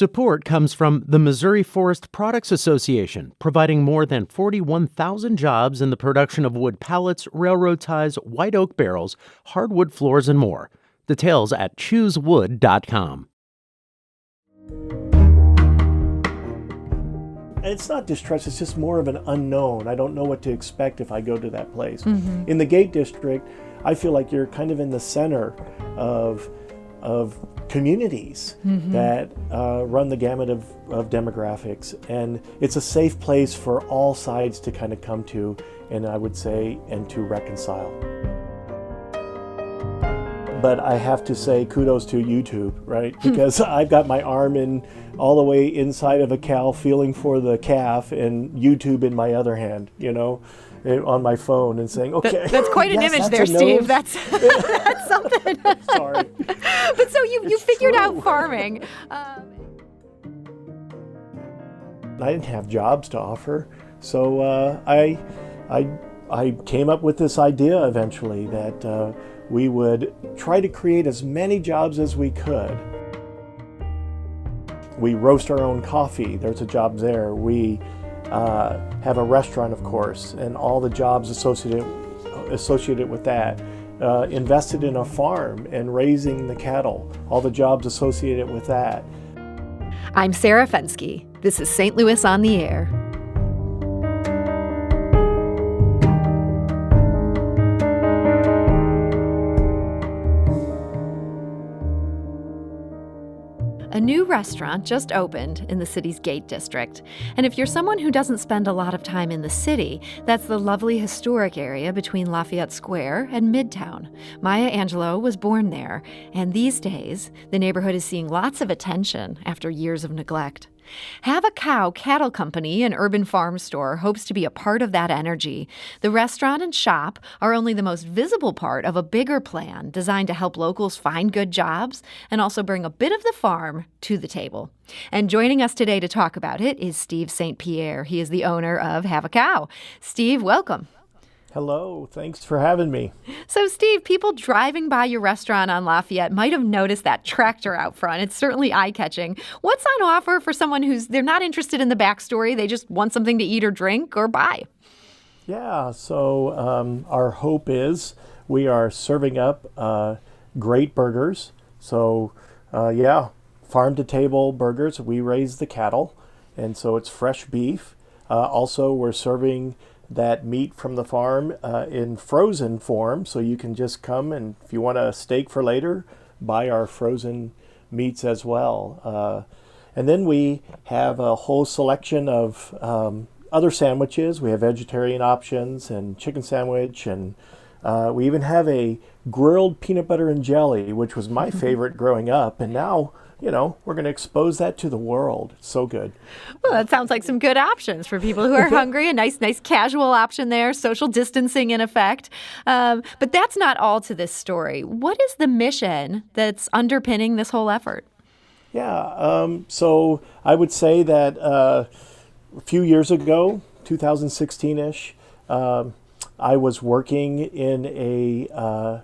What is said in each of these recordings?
Support comes from the Missouri Forest Products Association, providing more than 41,000 jobs in the production of wood pallets, railroad ties, white oak barrels, hardwood floors, and more. Details at choosewood.com. It's not distrust, it's just more of an unknown. I don't know what to expect if I go to that place. In the Gate District, I feel like you're kind of in the center of communities that run the gamut of demographics, and it's a safe place for all sides to kind of come to, and I would say, and to reconcile. But I have to say kudos to YouTube, right? Because I've got my arm in all the way inside of a cow feeling for the calf, and YouTube in my other hand, on my phone, and saying, okay. That's quite an image there, Steve. That's something. Sorry. But so you figured out farming. I didn't have jobs to offer, so I came up with this idea eventually that we would try to create as many jobs as we could. We roast our own coffee. There's a job there. We have a restaurant, of course, and all the jobs associated with that. Invested in a farm and raising the cattle, all the jobs associated with that. I'm Sarah Fensky. This is St. Louis on the Air. A new restaurant just opened in the city's Gate District. And if you're someone who doesn't spend a lot of time in the city, that's the lovely historic area between Lafayette Square and Midtown. Maya Angelou was born there, and these days, the neighborhood is seeing lots of attention after years of neglect. Have a Cow Cattle Company, an urban farm store, hopes to be a part of that energy. The restaurant and shop are only the most visible part of a bigger plan designed to help locals find good jobs and also bring a bit of the farm to the table. And joining us today to talk about it is Steve St. Pierre. He is the owner of Have a Cow. Steve, welcome. Hello, thanks for having me. So, Steve, people driving by your restaurant on Lafayette might have noticed that tractor out front. It's certainly eye-catching. What's on offer for someone they're not interested in the backstory, they just want something to eat or drink or buy? Yeah, so our hope is we are serving up great burgers. So, farm-to-table burgers. We raise the cattle, and so it's fresh beef. Also, we're serving that meat from the farm in frozen form, so you can just come, and if you want a steak for later, buy our frozen meats as well. And then we have a whole selection of other sandwiches. We have vegetarian options and chicken sandwich, and we even have a grilled peanut butter and jelly, which was my favorite growing up, and now we're going to expose that to the world. It's so good. Well, that sounds like some good options for people who are hungry. A nice casual option there, social distancing in effect. But that's not all to this story. What is the mission that's underpinning this whole effort? Yeah, so I would say that a few years ago, 2016-ish, I was working in a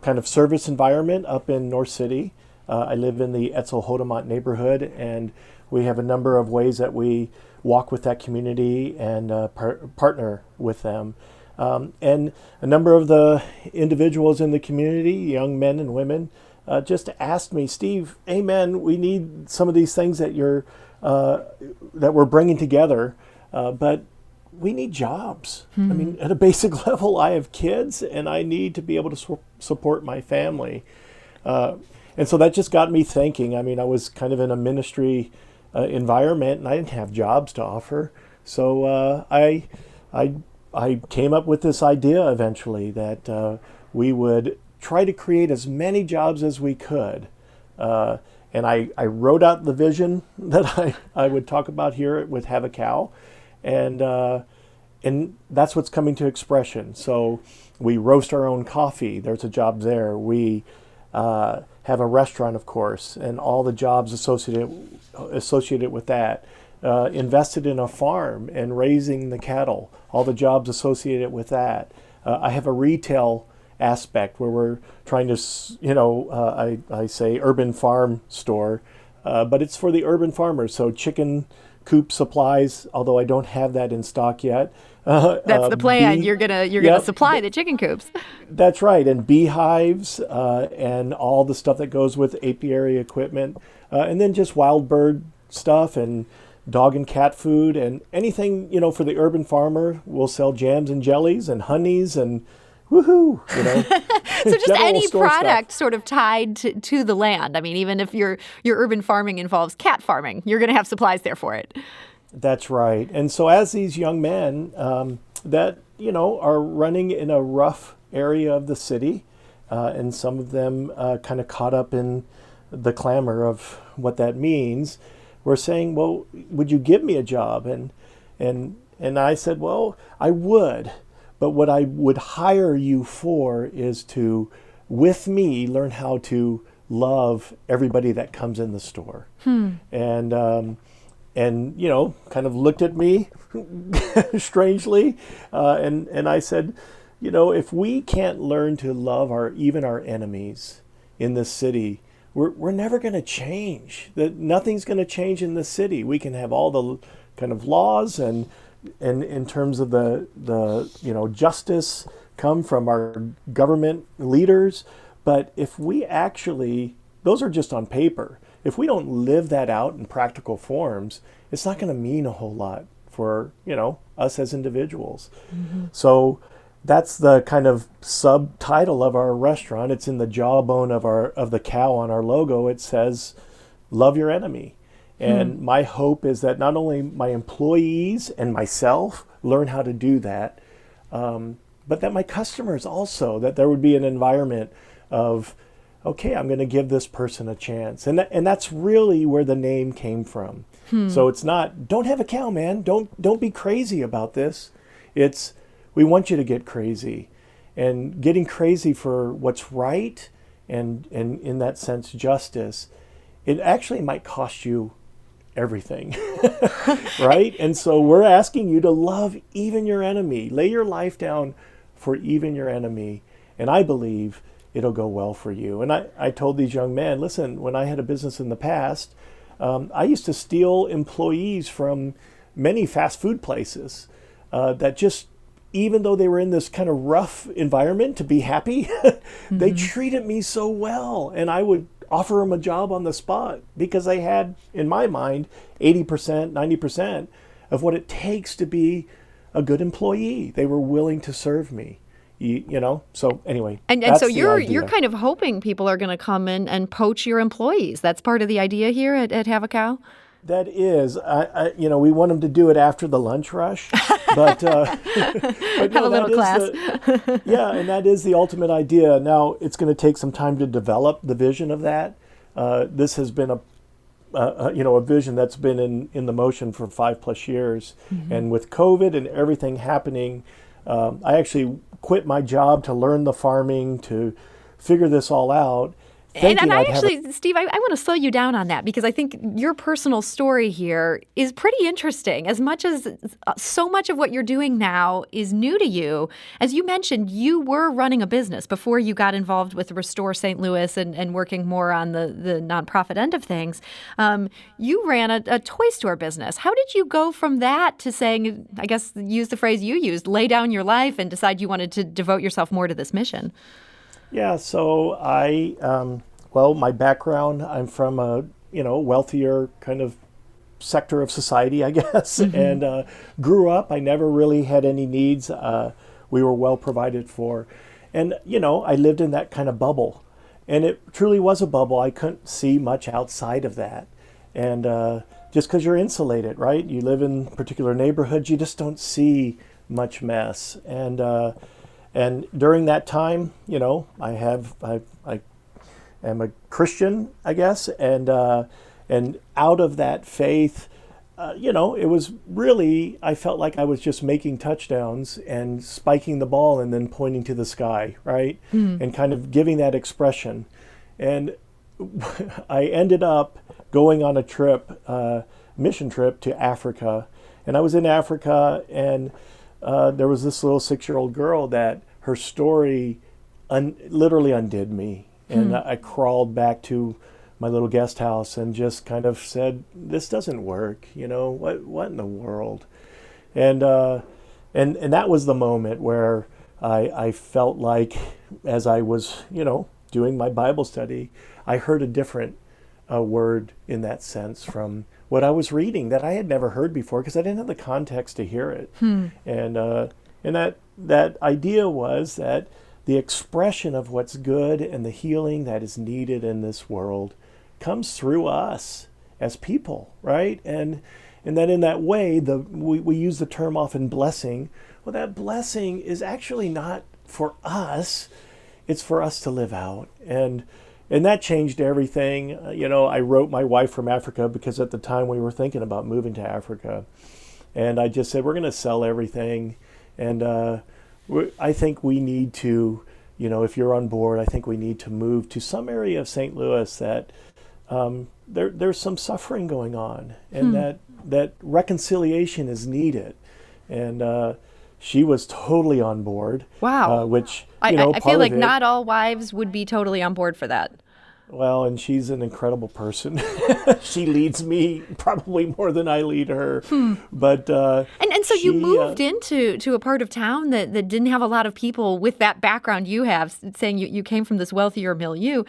kind of service environment up in North City. I live in the Etzel-Hodemont neighborhood, and we have a number of ways that we walk with that community and partner with them. And a number of the individuals in the community, young men and women, just asked me, Steve, hey man, we need some of these things that that we're bringing together, but we need jobs. I mean, at a basic level, I have kids, and I need to be able to support my family. And so that just got me thinking. I mean, I was kind of in a ministry environment, and I didn't have jobs to offer. So I came up with this idea eventually that we would try to create as many jobs as we could. And I wrote out the vision that I would talk about here with Have a Cow. And that's what's coming to expression. So we roast our own coffee. There's a job there. We have a restaurant, of course, and all the jobs associated with that. Invested in a farm and raising the cattle, all the jobs associated with that. I have a retail aspect where we're trying to, I say urban farm store, but it's for the urban farmers. So chicken coop supplies, although I don't have that in stock yet. That's the plan. You're gonna supply the chicken coops. That's right, and beehives and all the stuff that goes with apiary equipment, and then just wild bird stuff and dog and cat food and anything for the urban farmer. We'll sell jams and jellies and honeys and woohoo, So just any product stuff. sort of tied to the land. I mean, even if your urban farming involves cat farming, you're going to have supplies there for it. That's right. And so as these young men that, are running in a rough area of the city, and some of them kind of caught up in the clamor of what that means, we're saying, well, would you give me a job? And I said, well, I would. But what I would hire you for is to, with me, learn how to love everybody that comes in the store. And kind of looked at me strangely. And I said, if we can't learn to love even our enemies in this city, we're never going to change. Nothing's going to change in this city. We can have all the kind of laws and in terms of the justice come from our government leaders. But if we actually, those are just on paper. If we don't live that out in practical forms, it's not going to mean a whole lot for, us as individuals. So that's the kind of subtitle of our restaurant. It's in the jawbone of the cow on our logo. It says, love your enemy. And my hope is that not only my employees and myself learn how to do that, but that my customers also, that there would be an environment of, okay, I'm going to give this person a chance. And that's really where the name came from. So it's not, don't have a cow, man. Don't be crazy about this. It's, we want you to get crazy. And getting crazy for what's right and in that sense, justice, it actually might cost you everything, right? And so we're asking you to love even your enemy. Lay your life down for even your enemy. And I believe it'll go well for you. And I told these young men, listen, when I had a business in the past, I used to steal employees from many fast food places that just, even though they were in this kind of rough environment to be happy, they treated me so well. And I would offer them a job on the spot because they had, in my mind, 80%, 90% of what it takes to be a good employee. They were willing to serve me. So anyway, and that's so the you're idea. kind of hoping people are going to come in and poach your employees. That's part of the idea here at Have a Cow. That is, we want them to do it after the lunch rush, but Have a little class. And that is the ultimate idea. Now it's going to take some time to develop the vision of that. This has been a vision that's been in the motion for 5+ years, and with COVID and everything happening, I actually quit my job to learn the farming, to figure this all out. And I actually, Steve, I want to slow you down on that because I think your personal story here is pretty interesting. As much as so much of what you're doing now is new to you, as you mentioned, you were running a business before you got involved with Restore St. Louis and working more on the nonprofit end of things. You ran a toy store business. How did you go from that to saying, I guess, use the phrase you used, lay down your life and decide you wanted to devote yourself more to this mission? Yeah, so my background, I'm from a, wealthier kind of sector of society, I guess, and grew up. I never really had any needs. We were well provided for. And, I lived in that kind of bubble. And it truly was a bubble. I couldn't see much outside of that. And just because you're insulated, right? You live in particular neighborhoods, you just don't see much mess. And during that time, I am a Christian, I guess, and out of that faith, it was really, I felt like I was just making touchdowns and spiking the ball and then pointing to the sky, right? And kind of giving that expression. And I ended up going on a trip, mission trip to Africa. And I was in Africa, and there was this little 6-year-old girl that her story literally undid me. And I crawled back to my little guest house and just kind of said, "This doesn't work. What in the world?" And that was the moment where I felt like, as I was, doing my Bible study, I heard a different word in that sense from what I was reading that I had never heard before because I didn't have the context to hear it. And that idea was that the expression of what's good and the healing that is needed in this world comes through us as people, right? And that in that way, we use the term often blessing. Well, that blessing is actually not for us. It's for us to live out. And that changed everything. I wrote my wife from Africa because at the time we were thinking about moving to Africa. And I just said, we're going to sell everything. And I think we need to, if you're on board, I think we need to move to some area of St. Louis that there's some suffering going on and that reconciliation is needed. And she was totally on board. Wow. Which, I feel like not all wives would be totally on board for that. Well, and she's an incredible person. She leads me probably more than I lead her. But and so you moved into a part of town that didn't have a lot of people with that background you have, saying you came from this wealthier milieu.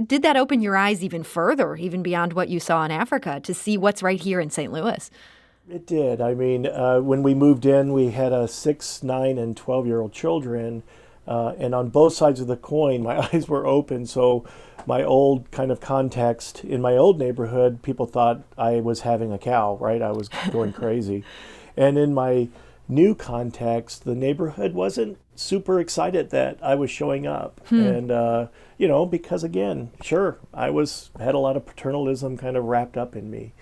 Did that open your eyes even further, even beyond what you saw in Africa, to see what's right here in St. Louis? It did. I mean, when we moved in, we had a 6, 9, and 12-year-old children. And on both sides of the coin, my eyes were open. So my old kind of context in my old neighborhood, people thought I was having a cow, right? I was going crazy. And in my new context, the neighborhood wasn't super excited that I was showing up. And, because again, sure, I had a lot of paternalism kind of wrapped up in me.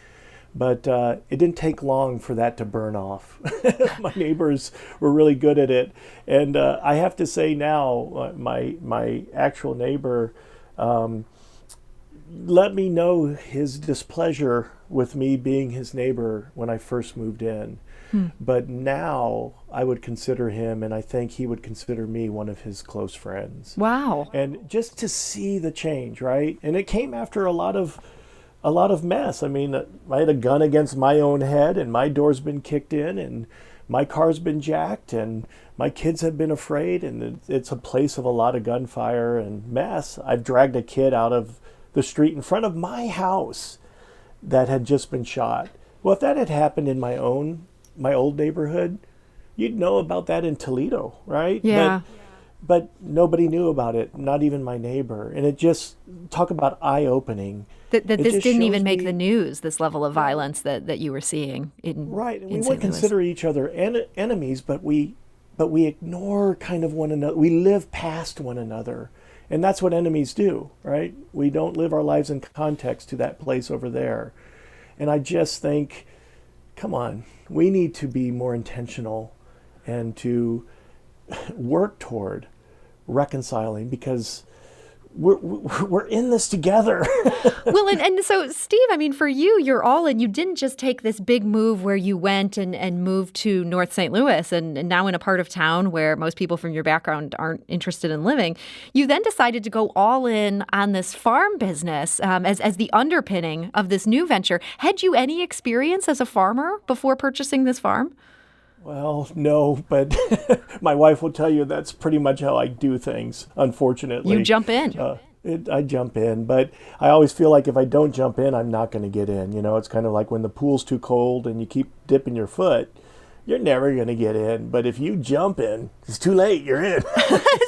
But it didn't take long for that to burn off. My neighbors were really good at it. And I have to say now, my actual neighbor let me know his displeasure with me being his neighbor when I first moved in. But now I would consider him, and I think he would consider me, one of his close friends. Wow. And just to see the change, right? And it came after a lot of mess. I mean, I had a gun against my own head, and my door's been kicked in, and my car's been jacked, and my kids have been afraid, and it's a place of a lot of gunfire and mess. I've dragged a kid out of the street in front of my house that had just been shot. Well, if that had happened in my old neighborhood, you'd know about that in Toledo, right? Yeah. But nobody knew about it, not even my neighbor. And it just, talk about eye-opening. That this didn't even make the news, this level of violence that you were seeing in Right, and in we St. would Louis. consider each other enemies, but we ignore kind of one another. We live past one another. And that's what enemies do, right? We don't live our lives in context to that place over there. And I just think, come on, we need to be more intentional and to work toward reconciling, because we're in this together. Well, and so, Steve, I mean, for you, you're all in. You didn't just take this big move where you went and moved to North St. Louis and now in a part of town where most people from your background aren't interested in living. You then decided to go all in on this farm business as the underpinning of this new venture. Had you any experience as a farmer before purchasing this farm? Well, no, but my wife will tell you that's pretty much how I do things, unfortunately. You jump in. I jump in, but I always feel like if I don't jump in, I'm not going to get in. It's kind of like when the pool's too cold and you keep dipping your foot, you're never going to get in. But if you jump in, it's too late, you're in.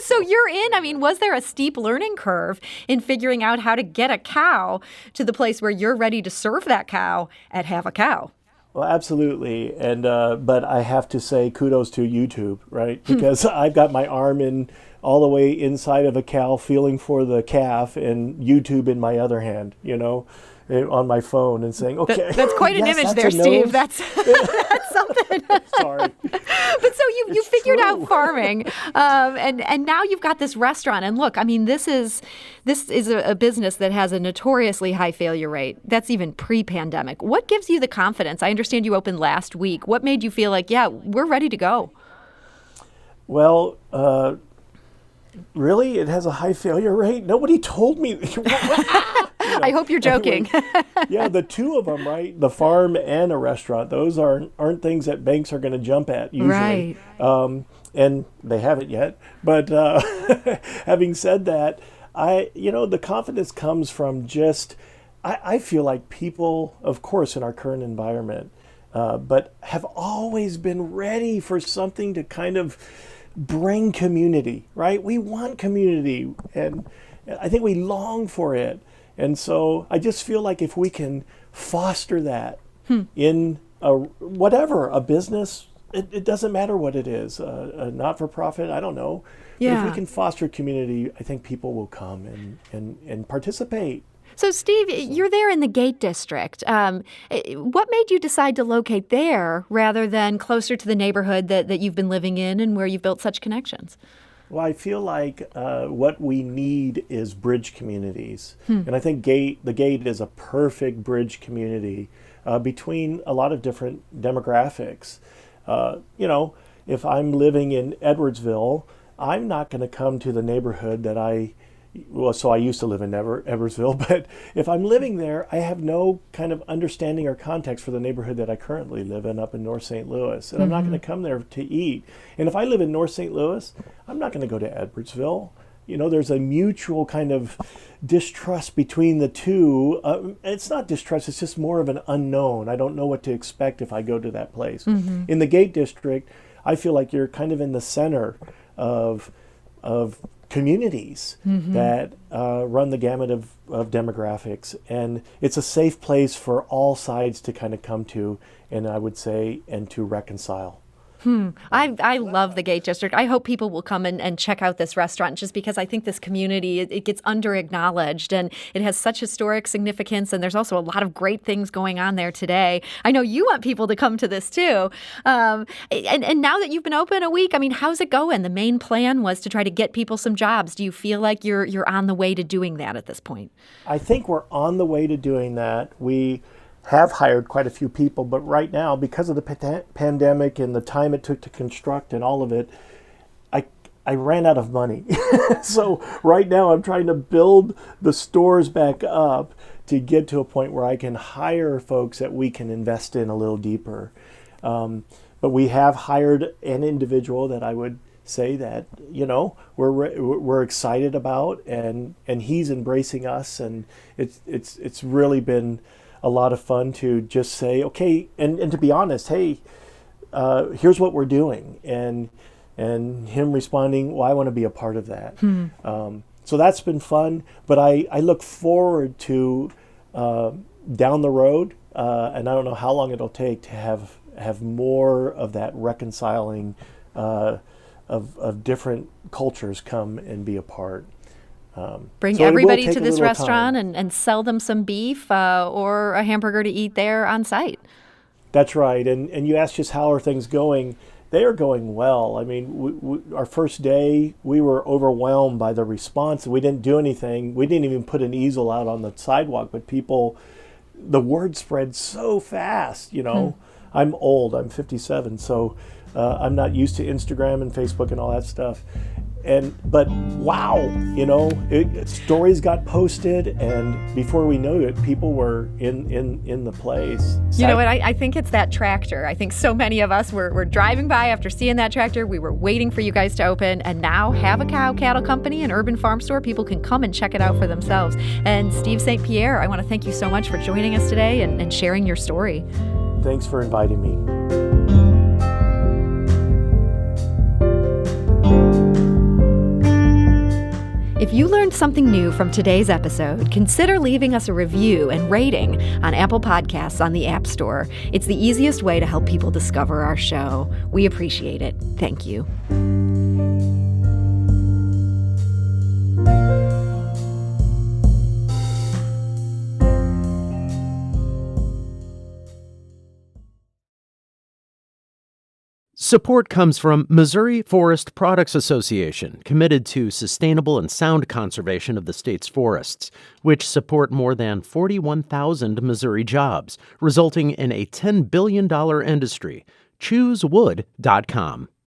So you're in. I mean, was there a steep learning curve in figuring out how to get a cow to the place where you're ready to serve that cow at Have a Cow? Well, absolutely. And but I have to say kudos to YouTube, right? Because I've got my arm in all the way inside of a cow feeling for the calf and YouTube in my other hand, on my phone and saying, okay. That's quite an yes, image that's there, a Steve. nose. That's something. Sorry. But so you figured true. out farming, and now you've got this restaurant. And look, I mean, this is a business that has a notoriously high failure rate. That's even pre-pandemic. What gives you the confidence? I understand you opened last week. What made you feel like, yeah, we're ready to go? Well, really, it has a high failure rate? Nobody told me. I hope you're joking. Yeah, the two of them, right? The farm and a restaurant. Those aren't things that banks are going to jump at usually. Right. And they haven't yet. But having said that, the confidence comes from just, I feel like people, of course, in our current environment, but have always been ready for something to kind of bring community, right? We want community, and I think we long for it. And so I just feel like if we can foster that in a business, it doesn't matter what it is, a not-for-profit, I don't know. Yeah. But if we can foster community, I think people will come and participate. So, Steve, you're there in the Gate District. What made you decide to locate there rather than closer to the neighborhood that you've been living in and where you've built such connections? Well, I feel like what we need is bridge communities. And I think the Gate is a perfect bridge community between a lot of different demographics. If I'm living in Edwardsville, I'm not going to come to the neighborhood that I used to live in Edwardsville, but if I'm living there, I have no kind of understanding or context for the neighborhood that I currently live in up in North St. Louis. And I'm not going to come there to eat. And if I live in North St. Louis, I'm not going to go to Edwardsville. There's a mutual kind of distrust between the two. It's not distrust, it's just more of an unknown. I don't know what to expect if I go to that place. In the Gate District, I feel like you're kind of in the center of communities that run the gamut of demographics, and it's a safe place for all sides to kind of come to, and I would say, and to reconcile. I love the Gate District. I hope people will come and check out this restaurant just because I think this community, it gets under-acknowledged and it has such historic significance, and there's also a lot of great things going on there today. I know you want people to come to this too. And now that you've been open a week, I mean, how's it going? The main plan was to try to get people some jobs. Do you feel like you're on the way to doing that at this point? I think we're on the way to doing that. We have hired quite a few people, but right now, because of the pandemic and the time it took to construct and all of it, I ran out of money. So right now I'm trying to build the stores back up to get to a point where I can hire folks that we can invest in a little deeper. But we have hired an individual that I would say that we're excited about, and he's embracing us, and it's really been a lot of fun to just say, okay, and to be honest, hey, here's what we're doing, and him responding, well, I want to be a part of that. So that's been fun, but I look forward to down the road, and I don't know how long it'll take to have more of that reconciling of different cultures come and be a part. Bring everybody to this restaurant and sell them some beef or a hamburger to eat there on site. That's right. And you asked just how are things going. They are going well. I mean, our first day, we were overwhelmed by the response. We didn't do anything. We didn't even put an easel out on the sidewalk, but the word spread so fast, I'm old. I'm 57, so I'm not used to Instagram and Facebook and all that stuff. But wow, stories got posted, and before we knew it, people were in the place. You know what? I think it's that tractor. I think so many of us were driving by after seeing that tractor. We were waiting for you guys to open, and now have a cow cattle company, an urban farm store. People can come and check it out for themselves. And Steve St. Pierre, I want to thank you so much for joining us today and sharing your story. Thanks for inviting me. If you learned something new from today's episode, consider leaving us a review and rating on Apple Podcasts on the App Store. It's the easiest way to help people discover our show. We appreciate it. Thank you. Support comes from Missouri Forest Products Association, committed to sustainable and sound conservation of the state's forests, which support more than 41,000 Missouri jobs, resulting in a $10 billion industry. ChooseWood.com.